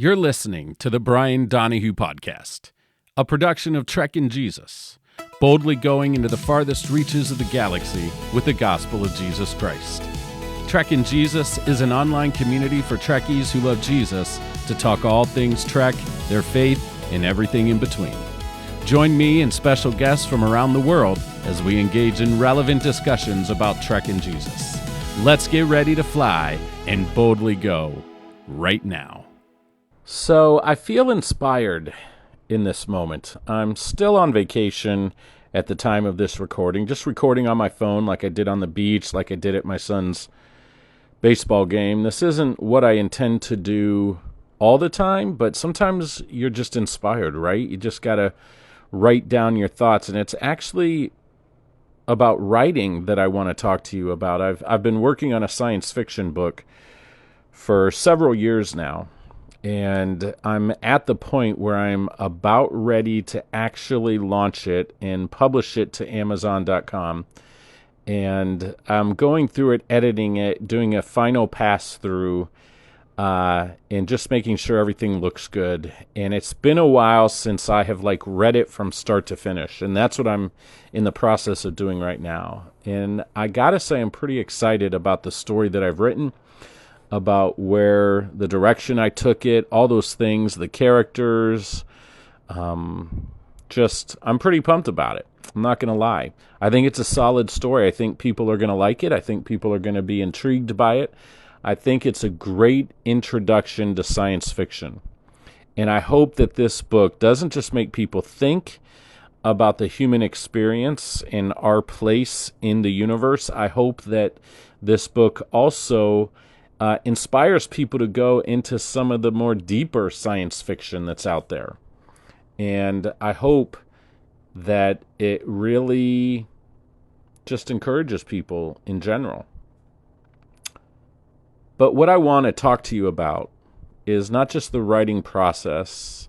You're listening to the Brian Donahue Podcast, a production of Trekking Jesus, boldly going into the farthest reaches of the galaxy with the gospel of Jesus Christ. Trekking Jesus is an online community for Trekkies who love Jesus to talk all things Trek, their faith, and everything in between. Join me and special guests from around the world as we engage in relevant discussions about Trekking Jesus. Let's get ready to fly and boldly go right now. So I feel inspired in this moment. I'm still on vacation at the time of this recording, just recording on my phone like I did on the beach, like I did at my son's baseball game. This isn't what I intend to do all the time, but sometimes you're just inspired, right? You just got to write down your thoughts, and it's actually about writing that I want to talk to you about. I've been working on a science fiction book for several years now, and I'm at the point where I'm about ready to actually launch it and publish it to Amazon.com. And I'm going through it, editing it, doing a final pass through, and just making sure everything looks good. And it's been a while since I have read it from start to finish, and that's what I'm in the process of doing right now. And I gotta say, I'm pretty excited about the story that I've written, about where the direction I took it, all those things, the characters. I'm pretty pumped about it. I'm not going to lie. I think it's a solid story. I think people are going to like it. I think people are going to be intrigued by it. I think it's a great introduction to science fiction. And I hope that this book doesn't just make people think about the human experience and our place in the universe. I hope that this book also inspires people to go into some of the more deeper science fiction that's out there. And I hope that it really just encourages people in general. But what I want to talk to you about is not just the writing process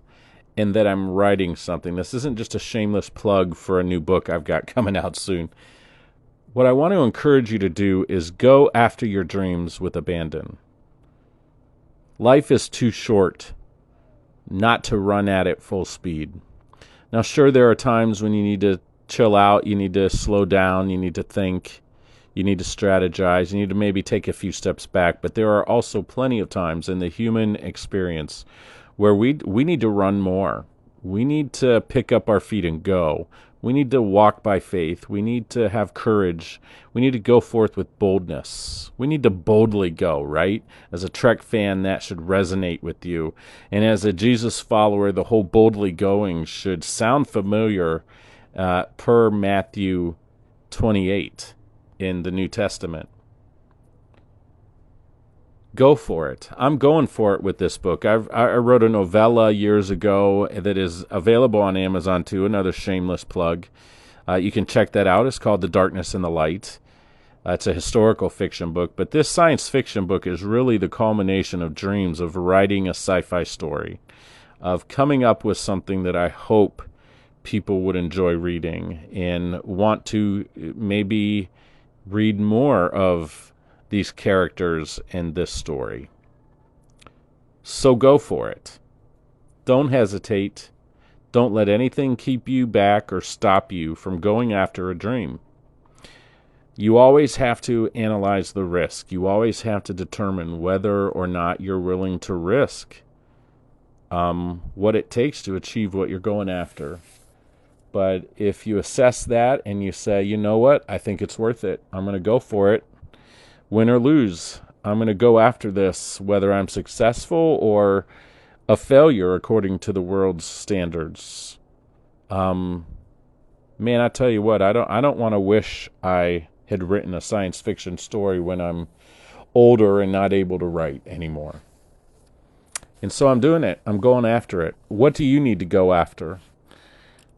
and that I'm writing something. This isn't just a shameless plug for a new book I've got coming out soon. What I want to encourage you to do is go after your dreams with abandon. Life is too short not to run at it full speed. Now, sure, there are times when you need to chill out, you need to slow down, you need to think, you need to strategize, you need to maybe take a few steps back, but there are also plenty of times in the human experience where we need to run more. We need to pick up our feet and go. We need to walk by faith. We need to have courage. We need to go forth with boldness. We need to boldly go, right? As a Trek fan, that should resonate with you. And as a Jesus follower, the whole boldly going should sound familiar per Matthew 28 in the New Testament. Go for it. I'm going for it with this book. I wrote a novella years ago that is available on Amazon too, another shameless plug. You can check that out. It's called The Darkness and the Light. It's a historical fiction book, but this science fiction book is really the culmination of dreams of writing a sci-fi story, of coming up with something that I hope people would enjoy reading and want to maybe read more of these characters in this story. So go for it. Don't hesitate. Don't let anything keep you back or stop you from going after a dream. You always have to analyze the risk. You always have to determine whether or not you're willing to risk what it takes to achieve what you're going after. But if you assess that and you say, you know what, I think it's worth it, I'm going to go for it, win or lose, I'm going to go after this, whether I'm successful or a failure according to the world's standards. Man, I tell you what, I don't want to wish I had written a science fiction story when I'm older and not able to write anymore. And so I'm doing it. I'm going after it. What do you need to go after?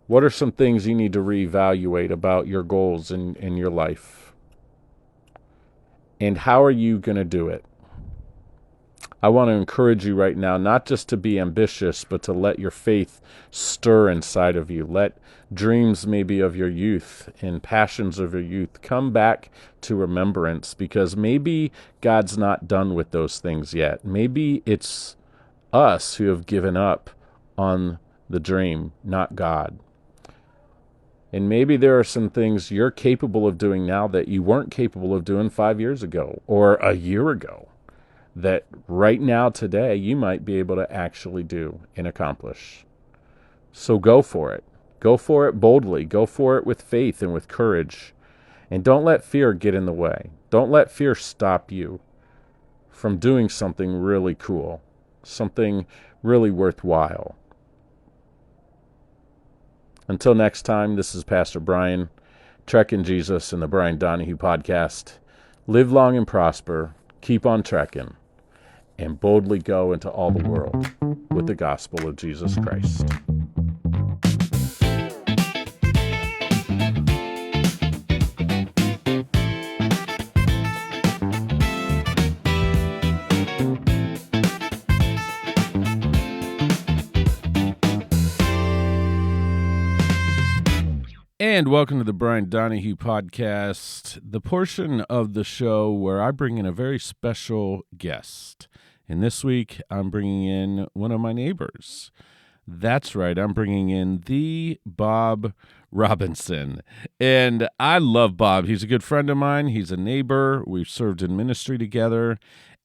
What are some things you need to reevaluate about your goals in your life? And how are you going to do it? I want to encourage you right now, not just to be ambitious, but to let your faith stir inside of you. Let dreams maybe of your youth and passions of your youth come back to remembrance, because maybe God's not done with those things yet. Maybe it's us who have given up on the dream, not God. And maybe there are some things you're capable of doing now that you weren't capable of doing 5 years ago or a year ago, that right now, today, you might be able to actually do and accomplish. So go for it. Go for it boldly. Go for it with faith and with courage. And don't let fear get in the way. Don't let fear stop you from doing something really cool, something really worthwhile. Until next time, this is Pastor Brian, Trekking Jesus and the Brian Donahue Podcast. Live long and prosper, keep on trekking, and boldly go into all the world with the gospel of Jesus Christ. And welcome to the Brian Donahue Podcast, the portion of the show where I bring in a very special guest. And this week, I'm bringing in one of my neighbors. That's right, I'm bringing in the Bob Robinson. And I love Bob. He's a good friend of mine. He's a neighbor. We've served in ministry together.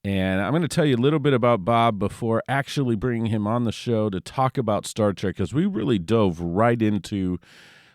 And I'm going to tell you a little bit about Bob before actually bringing him on the show to talk about Star Trek, because we really dove right into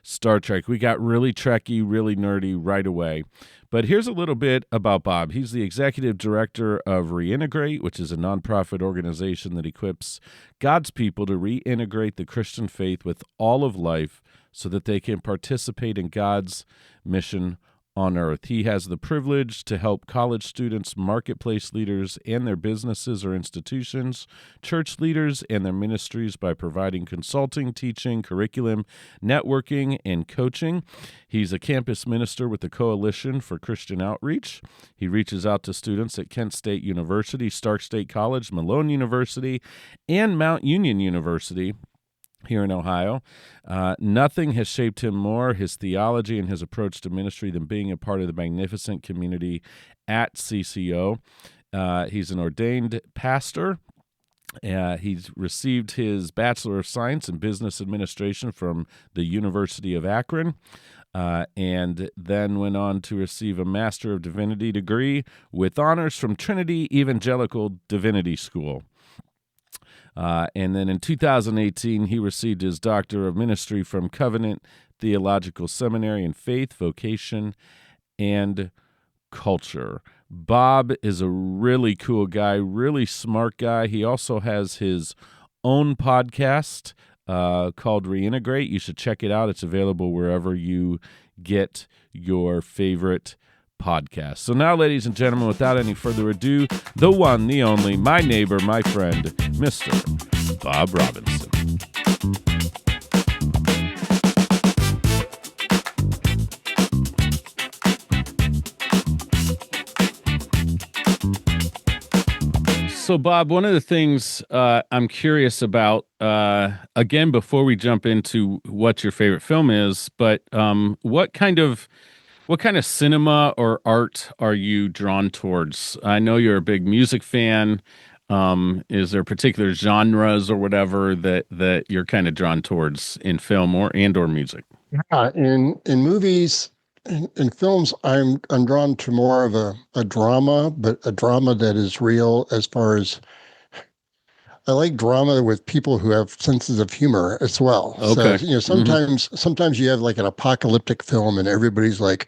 Star Trek. We got really Trekkie, really nerdy right away. But here's a little bit about Bob. He's the executive director of Reintegrate, which is a nonprofit organization that equips God's people to reintegrate the Christian faith with all of life so that they can participate in God's mission on earth. He has the privilege to help college students, marketplace leaders and their businesses or institutions, church leaders and their ministries by providing consulting, teaching, curriculum, networking, and coaching. He's a campus minister with the Coalition for Christian Outreach. He reaches out to students at Kent State University, Stark State College, Malone University, and Mount Union University here in Ohio. Nothing has shaped him more, his theology and his approach to ministry, than being a part of the magnificent community at CCO. He's an ordained pastor. He's received his Bachelor of Science in Business Administration from the University of Akron, and then went on to receive a Master of Divinity degree with honors from Trinity Evangelical Divinity School. And then in 2018, he received his Doctor of Ministry from Covenant Theological Seminary in Faith, Vocation, and Culture. Bob is a really cool guy, really smart guy. He also has his own podcast called Reintegrate. You should check it out. It's available wherever you get your favorite podcast. So now, ladies and gentlemen, without any further ado, the one, the only, my neighbor, my friend, Mr. Bob Robinson. So, Bob, one of the things I'm curious about, again, before we jump into what your favorite film is, but what kind of cinema or art are you drawn towards? I know you're a big music fan. Is there particular genres or whatever that you're kind of drawn towards in film or music? Yeah, in movies in films, I'm drawn to more of a drama, but a drama that is real. As far as I like drama with people who have senses of humor as well. Okay. So sometimes you have like an apocalyptic film and everybody's like,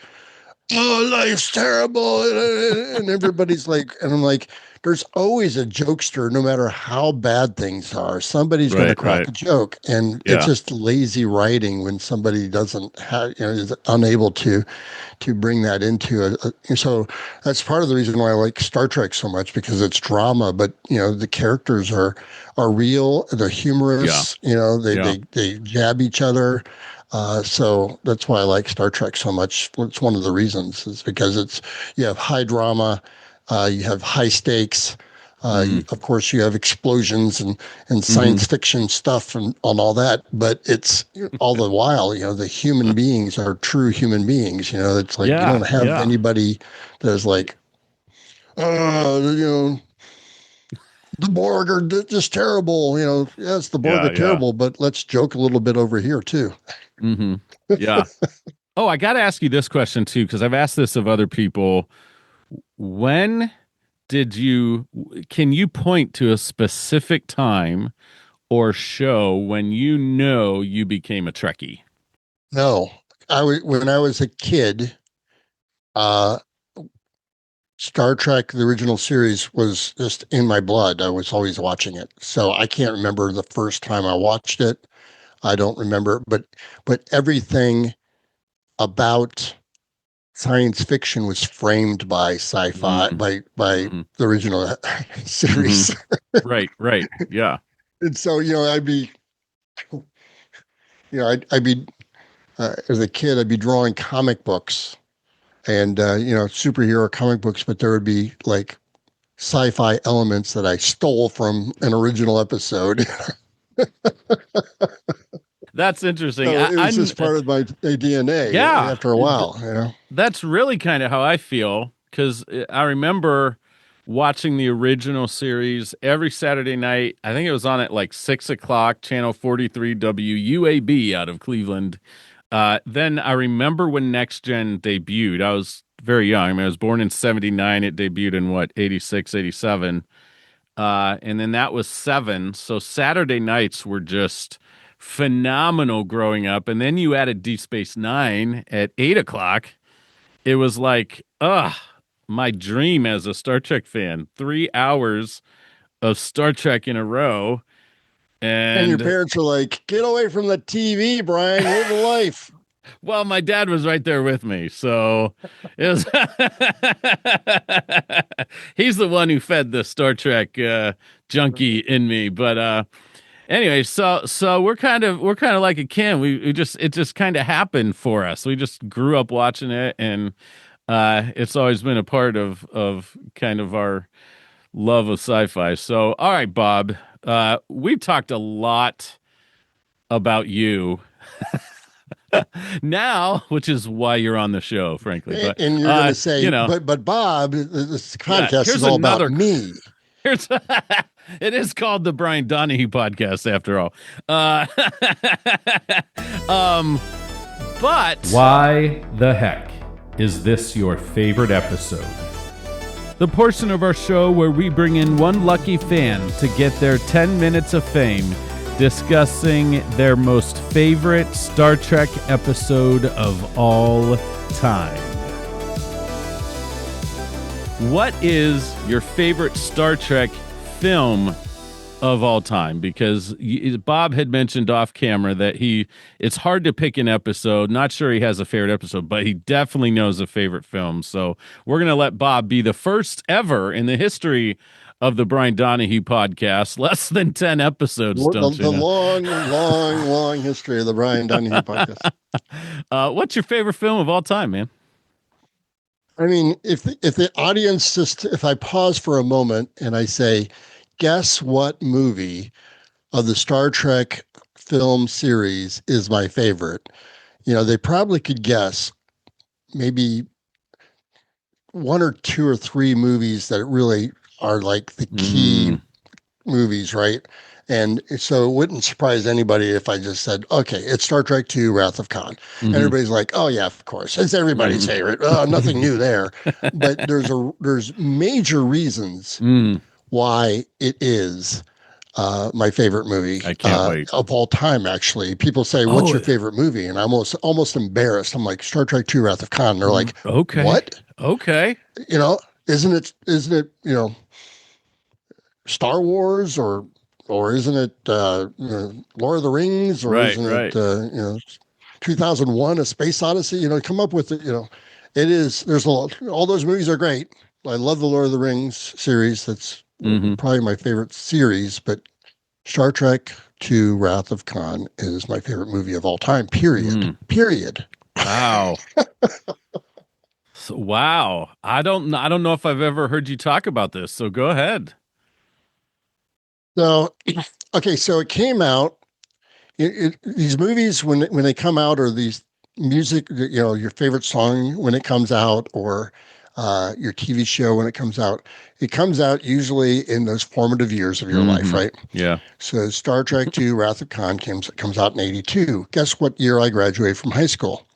"Oh, life's terrible," and everybody's like, and I'm like, there's always a jokester, no matter how bad things are. Somebody's going to crack a joke, and it's just lazy writing when somebody doesn't have, is unable to bring that into so that's part of the reason why I like Star Trek so much, because it's drama, but the characters are real, they're humorous, they jab each other. So that's why I like Star Trek so much. It's one of the reasons, is because you have high drama, you have high stakes, of course you have explosions and science fiction stuff and on all that, but it's all the while, the human beings are true human beings. It's like you don't have anybody that's like, the Borg are just terrible. Yes, the Borg Yeah, are yeah. terrible, but let's joke a little bit over here too. Mm-hmm. Yeah. Oh, I got to ask you this question too, because I've asked this of other people. When can you point to a specific time or show when you became a Trekkie? No, when I was a kid, uh, Star Trek, the original series, was just in my blood. I was always watching it. So I can't remember the first time I watched it. I don't remember, but everything about science fiction was framed by sci-fi Mm, by mm-hmm, the original mm-hmm. series. Right, right. Yeah. And so, I'd be as a kid, I'd be drawing comic books and superhero comic books, but there would be like sci-fi elements that I stole from an original episode. That's interesting. So it was just part of my DNA Yeah, after a while. that's really kind of how I feel because I remember watching the original series every Saturday night. I think it was on at like 6 o'clock, channel 43 WUAB out of Cleveland. Then I remember when Next Gen debuted. I was very young. I mean, I was born in 79. It debuted in what, 86, 87. And then that was seven. So Saturday nights were just phenomenal growing up. And then you added Deep Space Nine at 8 o'clock. It was like, my dream as a Star Trek fan. 3 hours of Star Trek in a row. And your And parents are like, "Get away from the TV, Brian. Live a life." well, my dad was right there with me. So it was he's the one who fed the Star Trek junkie in me. But anyway, so we're kind of like a kin. It just kind of happened for us. We just grew up watching it, and it's always been a part of kind of our love of sci-fi. So, all right, Bob, we've talked a lot about you now, which is why you're on the show, frankly. But And you're going to say, you know, but Bob, this yeah. contest is Here's all about another. me. Here's it is called the Brian Donahue podcast after all. Um, but why the heck is this your favorite episode? The portion of our show where we bring in one lucky fan to get their 10 minutes of fame discussing their most favorite Star Trek episode of all time. What is your favorite Star Trek film of all time? Because Bob had mentioned off camera that it's hard to pick an episode. Not sure he has a favorite episode, but he definitely knows a favorite film. So we're going to let Bob be the first ever in the history of the Brian Donahue podcast. Less than 10 episodes, don't The you know? long history of the Brian Donahue podcast. What's your favorite film of all time, man? I mean, if the audience if I pause for a moment and I say, guess what movie of the Star Trek film series is my favorite? They probably could guess maybe one or two or three movies that really are like the key movies, right? And so it wouldn't surprise anybody if I just said, okay, it's Star Trek II, Wrath of Khan. And everybody's like, oh yeah, of course. It's everybody's favorite. Oh, nothing new there. But there's major reasons why it is my favorite movie. I can't wait. Of all time, actually. People say, what's your favorite movie? And I'm almost embarrassed. I'm like, Star Trek II, Wrath of Khan. And they're like, okay. What? Okay. Isn't it, Star Wars or isn't it Lord of the Rings or Right, isn't right. it 2001 A Space Odyssey? Come up with it. It is. There's a lot. All those movies are great. I love the Lord of the Rings series. That's probably my favorite series. But Star Trek II: Wrath of Khan is my favorite movie of all time. Period. Period. Wow. Wow. I don't know if I've ever heard you talk about this. So go ahead. So, okay, so it came out. These movies, when they come out, or these music, your favorite song when it comes out, or your TV show when it comes out usually in those formative years of your life, right? Yeah. So Star Trek II, Wrath of Khan comes out in 82. Guess what year I graduated from high school?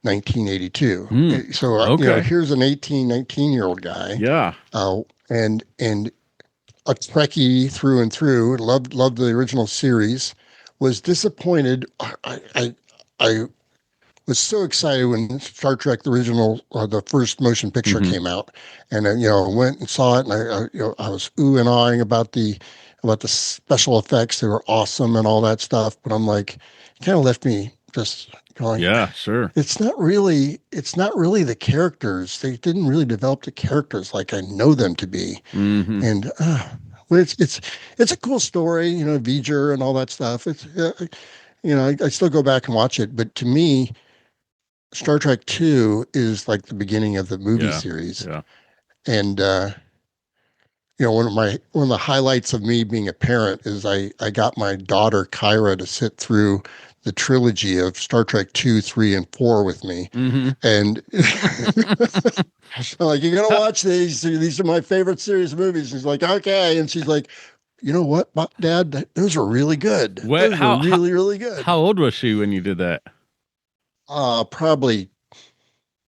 1982. So, Okay. here's an 18, 19-year-old guy, Yeah. and a Trekkie through and through, loved the original series, was disappointed. I was so excited when Star Trek, the original, the first motion picture came out, and went and saw it, and I was ooh and ahhing about the special effects. They were awesome and all that stuff, but I'm like, it kind of left me just going, Yeah, sure. it's not really the characters. They didn't really develop the characters like I know them to be, and well, it's a cool story, V'ger and all that stuff. It's I still go back and watch it, but to me, Star Trek Two is like the beginning of the movie Yeah. series, Yeah. and one of the highlights of me being a parent is I got my daughter Kyra to sit through the trilogy of Star Trek 2, 3, and 4 with me, and I'm like, you're gonna watch these. These are my favorite series of movies. She's like, okay, and she's like, you know what, Dad, those were really good. What? Those were really, really good. How old was she when you did that? Probably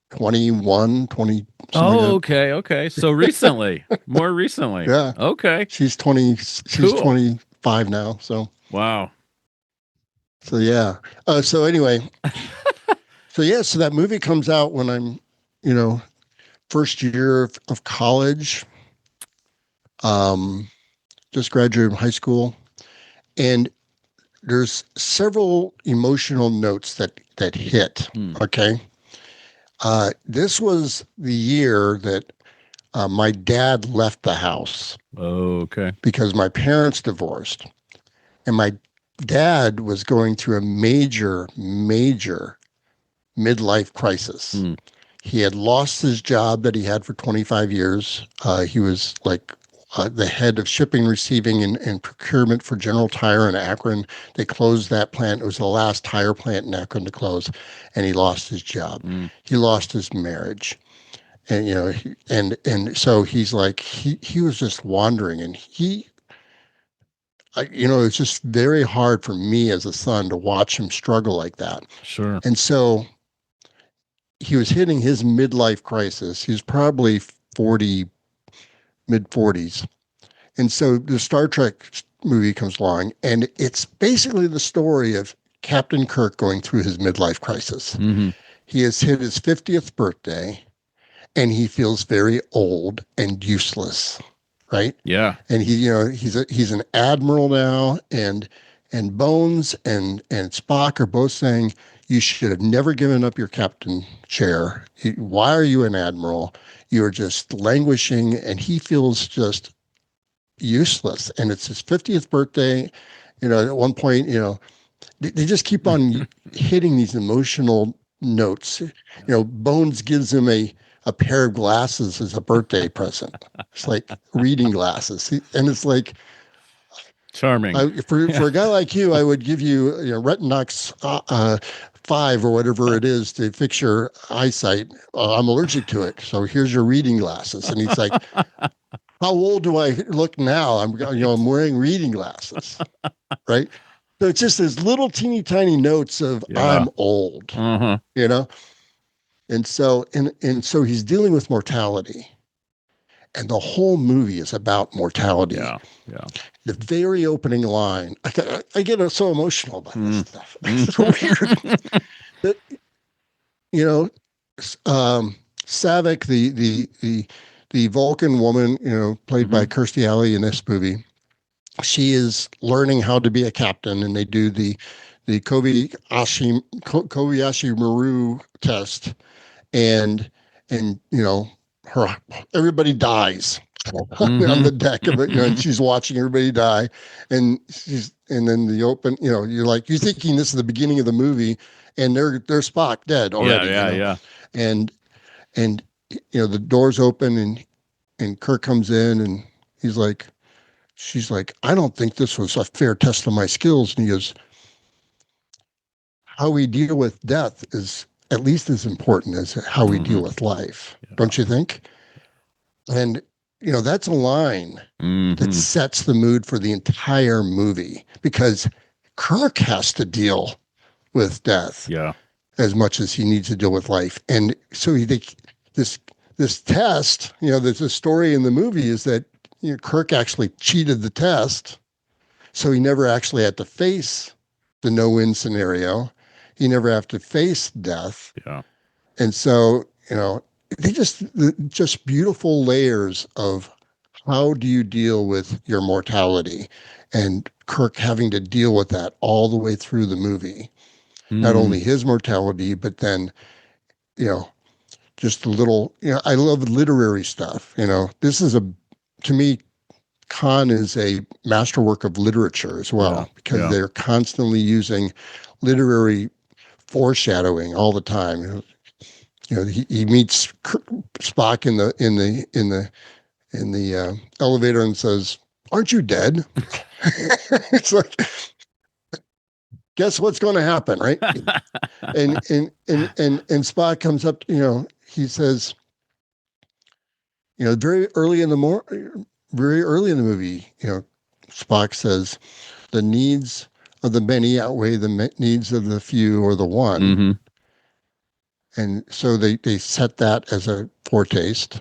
21, 20. Oh, okay, okay. So recently, more recently. Yeah. Okay. She's 20. She's Cool. 25 now. Wow. So yeah. So anyway, so that movie comes out when I'm, first year of college. Just graduated from high school, and there's several emotional notes that hit. Okay. This was the year that my dad left the house Okay. because my parents divorced, and my dad was going through a major, major midlife crisis. He had lost his job that he had for 25 years. He was like the head of shipping, receiving, and procurement for General Tire in Akron. They closed that plant. It was the last tire plant in Akron to close, and he lost his job. He lost his marriage, and so he's like he was just wandering, and it's just very hard for me as a son to watch him struggle like that. Sure. And so he was hitting his midlife crisis. He was probably 40, mid 40s. And so the Star Trek movie comes along, and it's basically the story of Captain Kirk going through his midlife crisis. He has hit his 50th birthday, and he feels very old and useless, right? Yeah. And he's an admiral now, and Bones and Spock are both saying, you should have never given up your captain chair. Why are you an admiral? You're just languishing, and he feels just useless. And it's his 50th birthday. At one point, they just keep on hitting these emotional notes. Bones gives him a pair of glasses as a birthday present. It's like reading glasses. And it's like, Charming. for a guy like you, I would give you, Retinox 5 or whatever it is to fix your eyesight. I'm allergic to it, so here's your reading glasses. And he's like, "How old do I look now? I'm wearing reading glasses, right?" So it's just those little teeny tiny notes of I'm old, And so he's dealing with mortality. And the whole movie is about mortality. Yeah. Yeah. The very opening line, I get so emotional about this stuff. It's so weird. That, Saavik, the Vulcan woman, played by Kirstie Alley in this movie, she is learning how to be a captain, and they do the Kobayashi Maru test, and everybody dies on the deck of it, and she's watching everybody die, and then the open, you're like, you're thinking this is the beginning of the movie, and they're Spock dead already. Yeah. And the doors open, and Kirk comes in, and she's like, I don't think this was a fair test of my skills. And he goes, how we deal with death is at least as important as how we deal with life, Yeah. don't you think? And that's a line that Hmm. sets the mood for the entire movie because Kirk has to deal with death Yeah. as much as he needs to deal with life. And so this this test, there's a story in the movie is that Kirk actually cheated the test, so he never actually had to face the no-win scenario. He never have to face death, Yeah. and so they just beautiful layers of how do you deal with your mortality, and Kirk having to deal with that all the way through the movie. Not Mm. only his mortality, but then you know just a little. I love literary stuff. This is to me, Khan is a masterwork of literature as Yeah. well because Yeah. they're constantly using literary foreshadowing all the time. He meets Spock in the elevator and says, "Aren't you dead?" It's like, guess what's going to happen, right? And Spock comes up. He says, very early in very early in the movie, Spock says, "The needs of the many outweigh the needs of the few or the one." Hmm. And so they set that as a foretaste,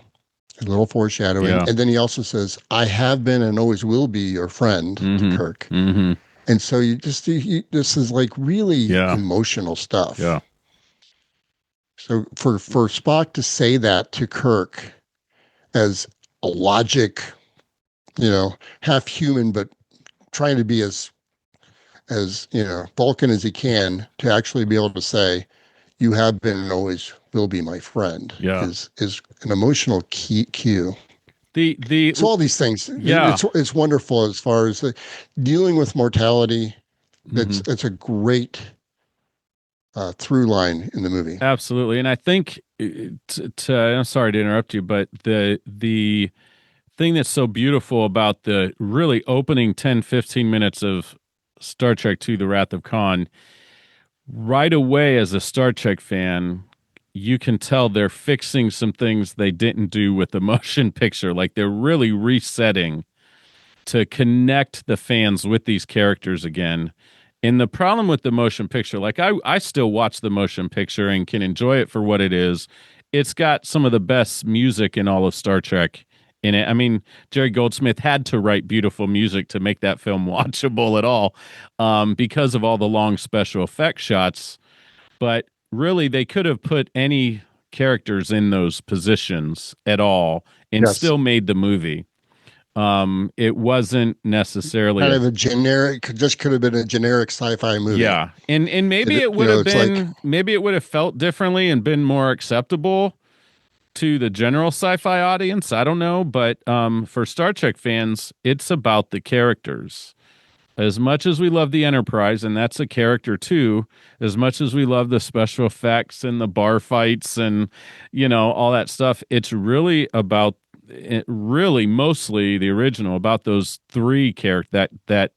a little foreshadowing. Yeah. And then he also says, "I have been and always will be your friend," to Hmm. Kirk. Hmm. And so this is like really Yeah. emotional stuff. Yeah. So for Spock to say that to Kirk as a logic, half human, but trying to be as Vulcan as he can, to actually be able to say, "You have been and always will be my friend," Yeah. is an emotional cue. The So all these things, yeah. it's wonderful as far as dealing with mortality. Hmm. It's a great through line in the movie. Absolutely. And I think I'm sorry to interrupt you, but the thing that's so beautiful about the really opening 10-15 minutes of Star Trek II: The Wrath of Khan, right away as a Star Trek fan, you can tell they're fixing some things they didn't do with the motion picture. Like they're really resetting to connect the fans with these characters again. And the problem with the motion picture, like I still watch the motion picture and can enjoy it for what it is. It's got some of the best music in all of Star Trek in it. I mean, Jerry Goldsmith had to write beautiful music to make that film watchable at all, because of all the long special effect shots. But really, they could have put any characters in those positions at all and Yes. still made the movie. It wasn't necessarily Kind a of a generic, just could have been a generic sci-fi movie. yeah, and maybe it would have It's like, been maybe it would have felt differently and been more acceptable to the general sci-fi audience. I don't know, but for Star Trek fans, it's about the characters. As much as we love the Enterprise, and that's a character too, as much as we love the special effects and the bar fights and all that stuff, it's really about really mostly the original about those three characters that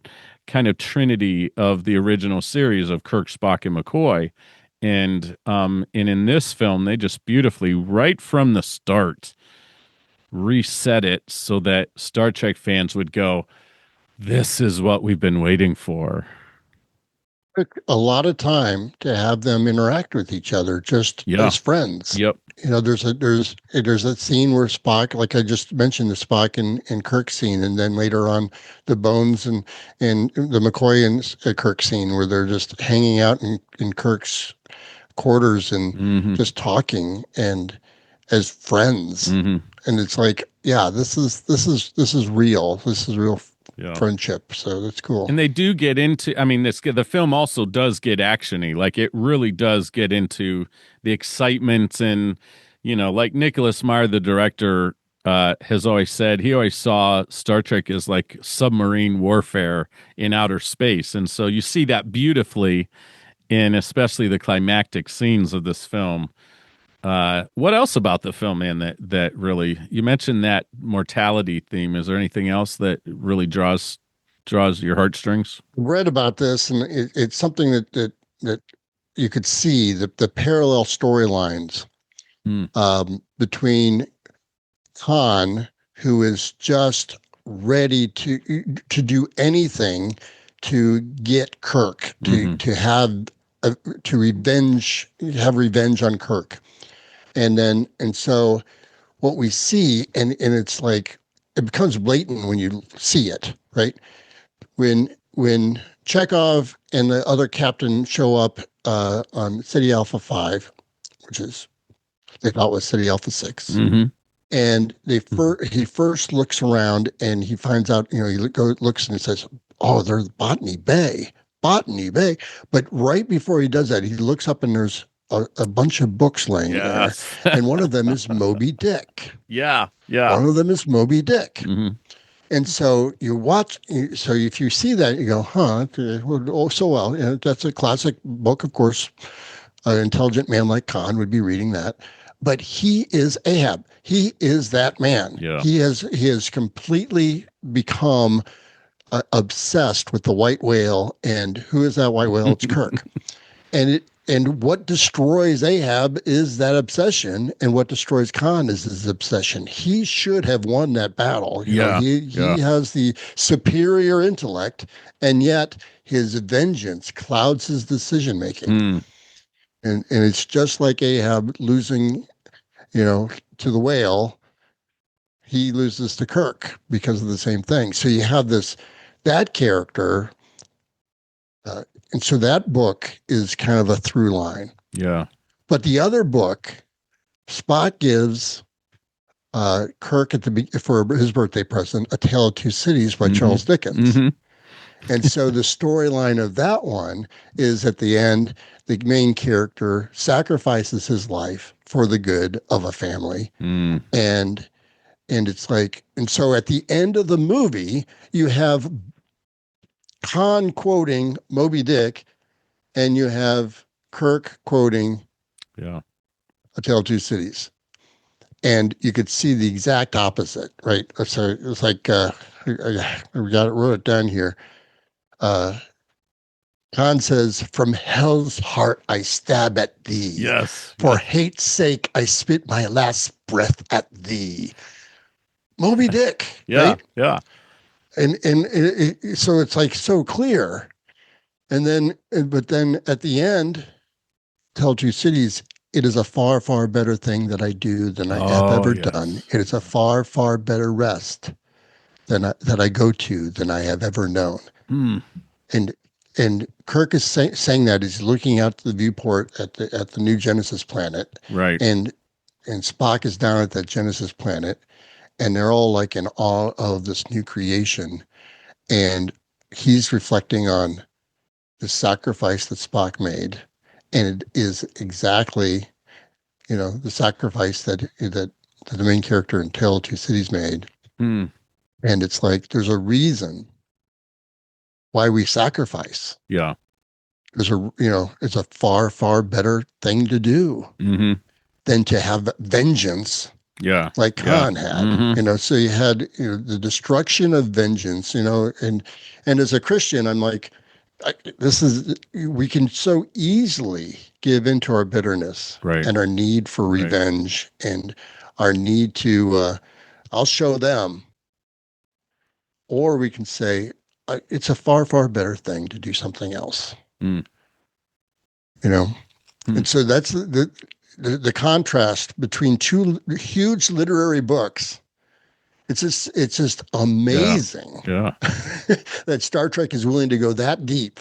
kind of trinity of the original series of Kirk, Spock, and McCoy. And in this film, they just beautifully right from the start reset it so that Star Trek fans would go, this is what we've been waiting for. took a lot of time to have them interact with each other just Yeah. as friends. Yep. There's a scene where Spock, like I just mentioned, the Spock and Kirk scene, and then later on the Bones and the McCoy and Kirk scene where they're just hanging out in Kirk's quarters and Mm-hmm. just talking and as friends. Mm-hmm. And it's like, yeah, this is real. This is real Yeah. friendship. So that's cool. And they do get into, I mean, the film also does get actiony. Like it really does get into the excitement and, like Nicholas Meyer, the director, has always said, he always saw Star Trek as like submarine warfare in outer space. And so you see that beautifully in especially the climactic scenes of this film. What else about the film, man, that really, you mentioned that mortality theme. Is there anything else that really draws your heartstrings? Read about this, and it's something that you could see the parallel storylines between Khan, who is just ready to do anything to get Kirk, to have revenge on Kirk. And so what we see, and it's like, it becomes blatant when you see it, right? When Chekhov and the other captain show up on City Alpha 5, which is they thought was City Alpha 6, and he first looks around and he finds out, he looks and he says, "Oh, there's Botany Bay. But right before he does that, he looks up and there's a bunch of books laying there, and one of them is Moby Dick. Yeah. One of them is Moby Dick. And so you watch. So if you see that, you go, "Huh? Oh, so well." That's a classic book, of course. An intelligent man like Khan would be reading that. But he is Ahab. He is that man. Yeah. He has completely become obsessed with the white whale. And who is that white whale? It's Kirk. And what destroys Ahab is that obsession, and what destroys Khan is his obsession. He should have won that battle. He has the superior intellect, and yet his vengeance clouds his decision making. And it's just like Ahab losing, to the whale. He loses to Kirk because of the same thing. So you have that character. And so that book is kind of a through line. Yeah. But the other book, Spock gives Kirk for his birthday present, A Tale of Two Cities by Charles Dickens. And so the storyline of that one is at the end, the main character sacrifices his life for the good of a family. And it's like, and so at the end of the movie, you have Khan quoting Moby Dick, and you have Kirk quoting A Tale of Two Cities. And you could see the exact opposite, right? So it was like, wrote it down here. Khan says, "From hell's heart I stab at thee. Yes. For hate's sake I spit my last breath at thee." Moby Dick. Right? Yeah. And so it's like so clear. But then at the end, Tell Two Cities, it is a far, far better thing that I do than I have ever done. It is a far, far better rest that I go to than I have ever known. And Kirk is saying that he's looking out to the viewport at the new Genesis planet. Right. And Spock is down at that Genesis planet. And they're all like in awe of this new creation. And he's reflecting on the sacrifice that Spock made. And it is exactly, the sacrifice that the main character in Tale of Two Cities made. And it's like, there's a reason why we sacrifice. Yeah. It's a far, far better thing to do than to have vengeance. Yeah. Like Khan had, so you had, the destruction of vengeance, and as a Christian, I'm like, we can so easily give into our bitterness and our need for revenge and our need to, I'll show them. Or we can say, it's a far, far better thing to do something else, And so that's the contrast between two huge literary books. It's just amazing that Star Trek is willing to go that deep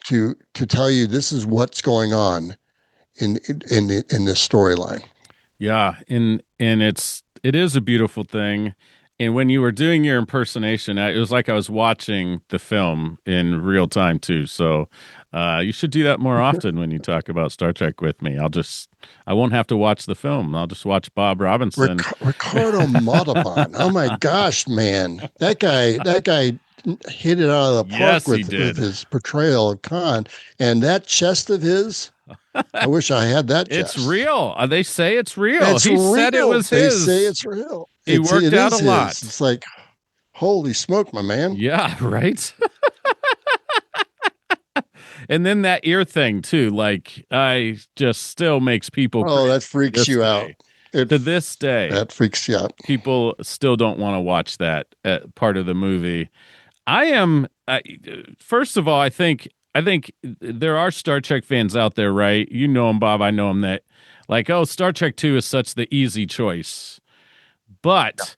to tell you this is what's going on in this storyline. Yeah, and it is a beautiful thing. And when you were doing your impersonation, it was like I was watching the film in real time too. So you should do that more often when you talk about Star Trek with me. I won't have to watch the film. I'll just watch Bob Robinson. Ricardo Montalban. Oh my gosh, man. That guy hit it out of the park with his portrayal of Khan. And that chest of his, I wish I had that chest. It's real. They say it's real. Said it was his. They say it's real. He worked out a lot. It's like, holy smoke, my man. Yeah, right? And then that ear thing too, like I just still makes people Oh, cringe that freaks this you out. day. It To this day, that freaks you out. people still don't want to watch that part of the movie. First of all, I think there are Star Trek fans out there, right? You know them, Bob. I know them. That like, oh, Star Trek 2 is such the easy choice. But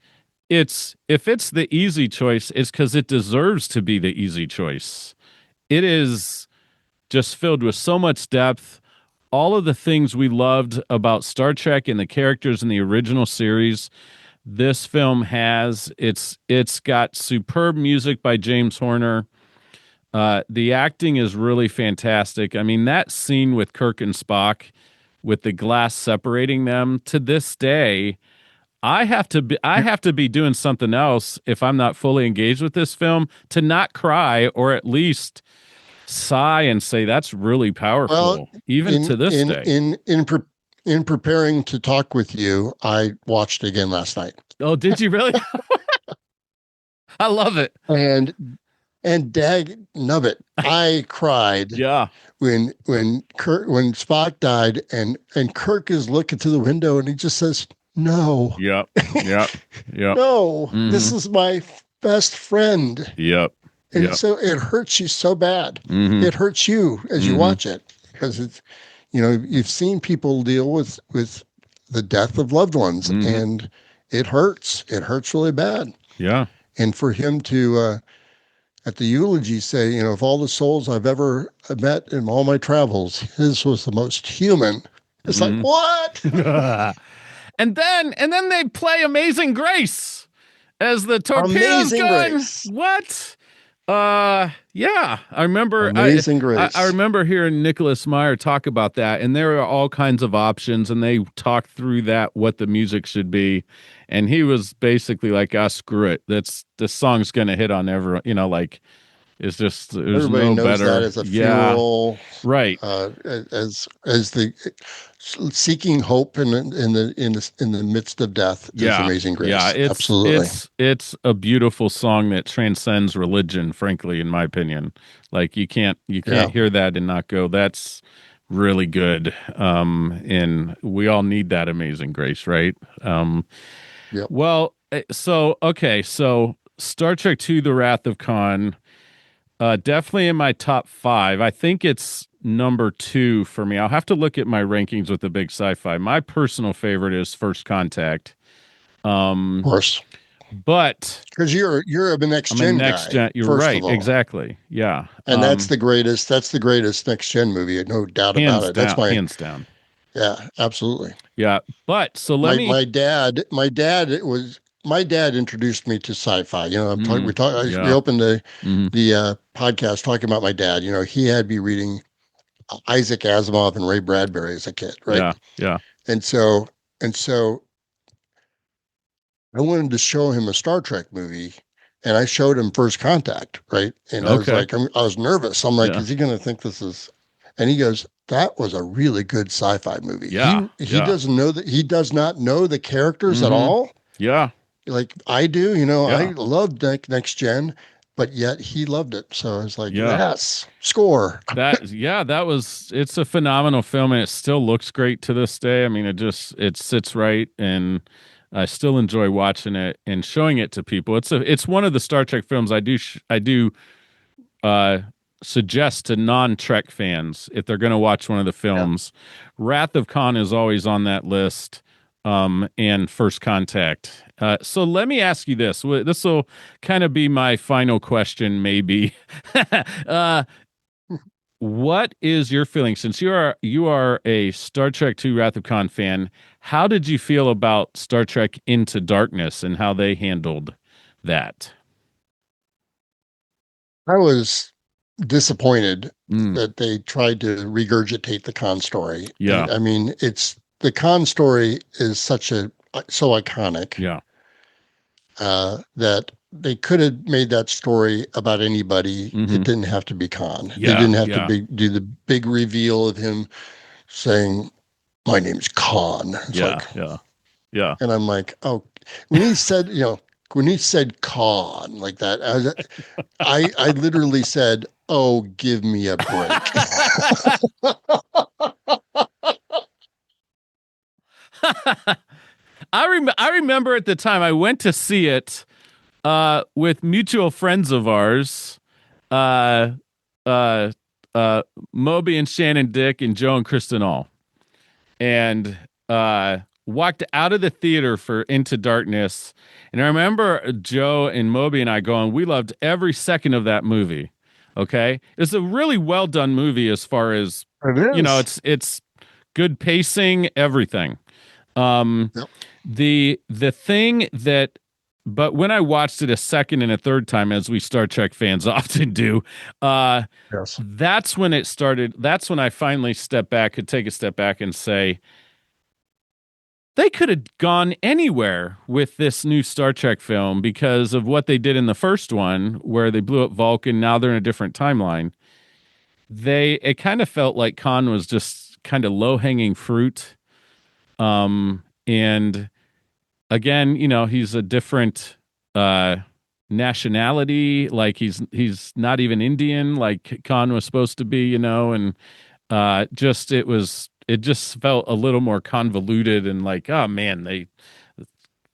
it's if it's the easy choice, it's because it deserves to be the easy choice. It is just filled with so much depth. All of the things we loved about Star Trek and the characters in the original series, this film has. It's got superb music by James Horner. The acting is really fantastic. I mean, that scene with Kirk and Spock, with the glass separating them, to this day, I have to be doing something else if I'm not fully engaged with this film to not cry or at least sigh and say that's really Well, powerful, even in to this in day. in in pre- in preparing to talk with you, I watched it again last night, Oh, did you really? I love it. and dag nubbit, I cried Yeah. when Spock died, and Kirk is looking through the window, and he just says, "No, Yep. Yep. Yep. no, Hmm. this is my best friend." Yep. And Yep. so it hurts you so bad. Hmm. It hurts you as you Hmm. watch it because it's, you've seen people deal with the death of loved ones, Hmm. and it hurts. It hurts really bad. Yeah. And for him to at the eulogy say, of all the souls I've ever met in all my travels, his was the most human. It's like, Hmm. what? And then they play Amazing Grace as the torpedoes Amazing going. Grace. What? Yeah, I remember. I, Amazing I I Grace. remember hearing Nicholas Meyer talk about that, and there are all kinds of options, and they talked through that what the music should be, and he was basically like, "Ah, screw it. That's the song's gonna hit on everyone." Like it's just there's Everybody no knows that better. as a Yeah, funeral, right. as the seeking hope in the midst of death is Yeah, Amazing yeah. Grace. It's Absolutely. it's it's a beautiful song that transcends religion. Frankly, in my opinion, like you can't Yeah. hear that and not go, "That's really good." And we all need that Amazing Grace, right? Yep. Well, so okay, so Star Trek II: The Wrath of Khan, definitely in my top five. I think it's number two for me. I'll have to look at my rankings with the big sci-fi. My personal favorite is First Contact. Of Um, course. but Because you're a next I'm a gen next guy, gen. You're first of right, all. exactly. Yeah. And that's the greatest next gen movie, no doubt about Hands it. That's down, my hands down. Yeah, absolutely. Yeah. But so let My me. my dad, my dad was my dad introduced me to sci-fi. I'm talking we Mm, talk we yeah. opened the Hmm. the uh podcast talking about my dad. He had me reading Isaac Asimov and Ray Bradbury as a kid, right? Yeah. Yeah. And so I wanted to show him a Star Trek movie, and I showed him First Contact, right? And I was Okay. like, I was nervous. I'm like, Yeah. is he going to think this is? And he goes, that was a really good sci-fi movie. He Yeah. he Yeah. doesn't know that he does not know the characters at Hmm. all, Yeah. like I do. I Yeah. loved Next Gen, but yet he loved it. So I was like, Yeah. yes, score. It's a phenomenal film and it still looks great to this day. I mean, it sits right and I still enjoy watching it and showing it to people. It's one of the Star Trek films I do uh suggest to non-Trek fans if they're going to watch one of the Yeah. films. Wrath of Khan is always on that list, and First Contact. So let me ask you this. This will kind of be my final question, maybe. uh, what is your feeling since you are a Star Trek II Wrath of Khan fan? How did you feel about Star Trek Into Darkness and how they handled that? I was disappointed Mm, that they tried to regurgitate the Khan story. yeah, I mean, it's the Khan story is so iconic yeah, that they could have made that story about anybody. It hmm, didn't have to be Khan. They yeah, didn't have to yeah, do the big reveal of him saying, "My name's Khan." It's yeah, like, yeah, yeah. and I'm like, oh, when he said, when he said Khan like that, I literally said, "Oh, give me a break." I remember at the time I went to see it with mutual friends of ours, uh, uh, Moby and Shannon Dick and Joe and Kristen All, and walked out of the theater for Into Darkness. And I remember Joe and Moby and I going, we loved every second of that movie. Okay, it's a really well done movie as far as It it's good pacing, everything. Um, Yep. the thing that but when I watched it a second and a third time, as we Star Trek fans often do, Yes. that's when it started. That's when I finally could take a step back and say, they could have gone anywhere with this new Star Trek film because of what they did in the first one, where they blew up Vulcan. Now they're in a different timeline. It kind of felt like Khan was just kind of low hanging fruit. And again, he's a different nationality. Like he's not even Indian, like Khan was supposed to be, and it just felt a little more convoluted and like, oh man, they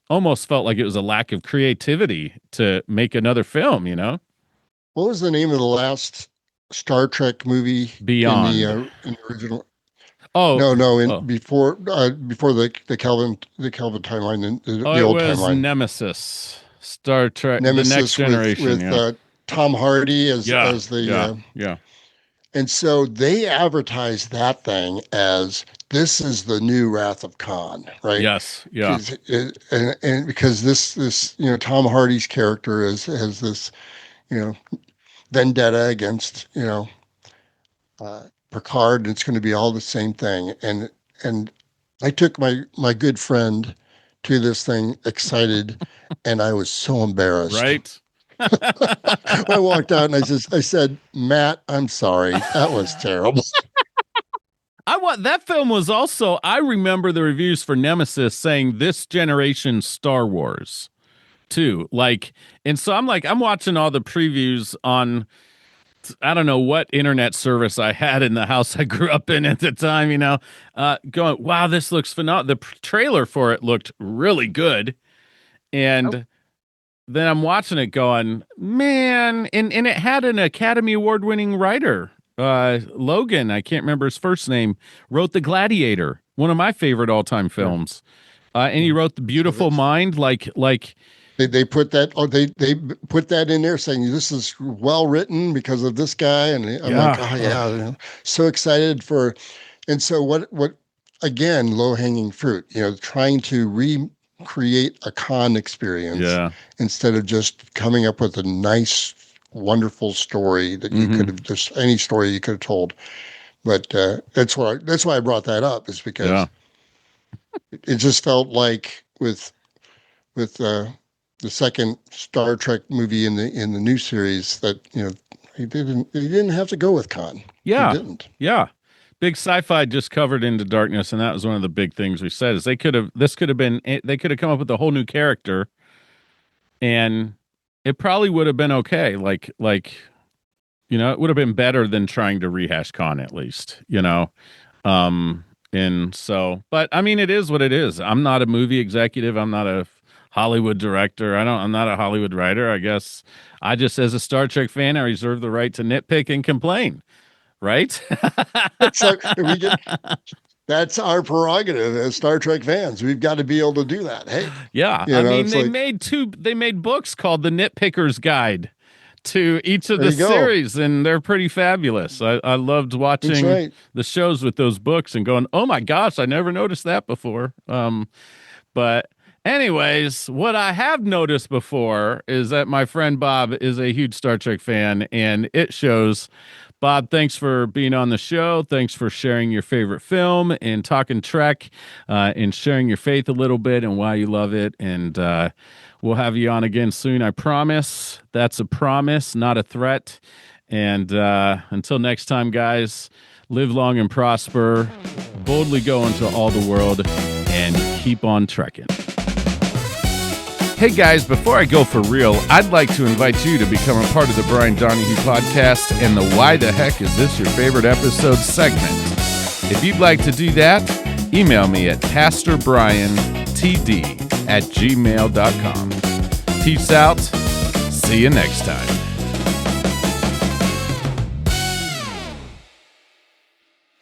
almost felt like it was a lack of creativity to make another film. What was the name of the last Star Trek movie Beyond. in the original? Oh, No, in oh, before the Kelvin timeline, oh, the it old was timeline. Nemesis, Star Trek, The Next Nemesis Generation. with Yeah, Tom Hardy yeah, as the yeah, yeah. and so they advertised that thing as this is the new Wrath of Khan, right? Yes, yeah. Because and because this Tom Hardy's character has this you know vendetta against Picard, and it's going to be all the same thing. And I took my good friend to this thing excited, and I was so embarrassed. Right. I walked out and I said, Matt, I'm sorry. That was terrible. That film was also, I remember the reviews for Nemesis saying this generation Star Wars too. Like, and so I'm watching all the previews on, I don't know what internet service I had in the house I grew up in at the time, going, wow, this looks phenomenal. The trailer for it looked really good. And then I'm watching it going, man, and it had an Academy Award winning writer. Logan, I can't remember his first name, wrote The Gladiator, one of my favorite all time Yeah. films. And he Yeah. wrote The So Beautiful Mind, like they put that they put that in there saying this is well written because of this guy, and I'm like, yeah, oh yeah, so excited for. And so what again, low hanging fruit, trying to recreate a con experience yeah. instead of just coming up with a nice, wonderful story that you could Hmm. have just any story you could have told. But that's why I brought that up, is Yeah. because it just felt like with the second Star Trek movie in the new series that he didn't have to go with Khan. He Yeah. didn't. Yeah. Big Sci-Fi just covered Into Darkness, and that was one of the big things we said is they could have come up with a whole new character, and it probably would have been okay. It would have been better than trying to rehash Khan at least. And so, but I mean, it is what it is. I'm not a movie executive. I'm not a Hollywood director. I'm not a Hollywood writer. I guess I just, as a Star Trek fan, I reserve the right to nitpick and complain. Right? So we get that's our prerogative as Star Trek fans. We've got to be able to do that. Hey, Yeah. I mean, it's like, they made books called The Nitpicker's Guide to each of there the you go. series, and they're pretty fabulous. I loved That's watching right. the shows with those books and going, oh my gosh, I never noticed that before. But anyways, what I have noticed before is that my friend Bob is a huge Star Trek fan, and it shows. Bob, thanks for being on the show. Thanks for sharing your favorite film and talking Trek, and sharing your faith a little bit and why you love it. And we'll have you on again soon, I promise. That's a promise, not a threat. And until next time, guys, live long and prosper, boldly go into all the world, and keep on trekking. Hey guys, before I go for real, I'd like to invite you to become a part of the Brian Donahue podcast and the Why the Heck Is This Your Favorite Episode segment. If you'd like to do that, email me at pastorbriantd@gmail.com. Peace out. See you next time.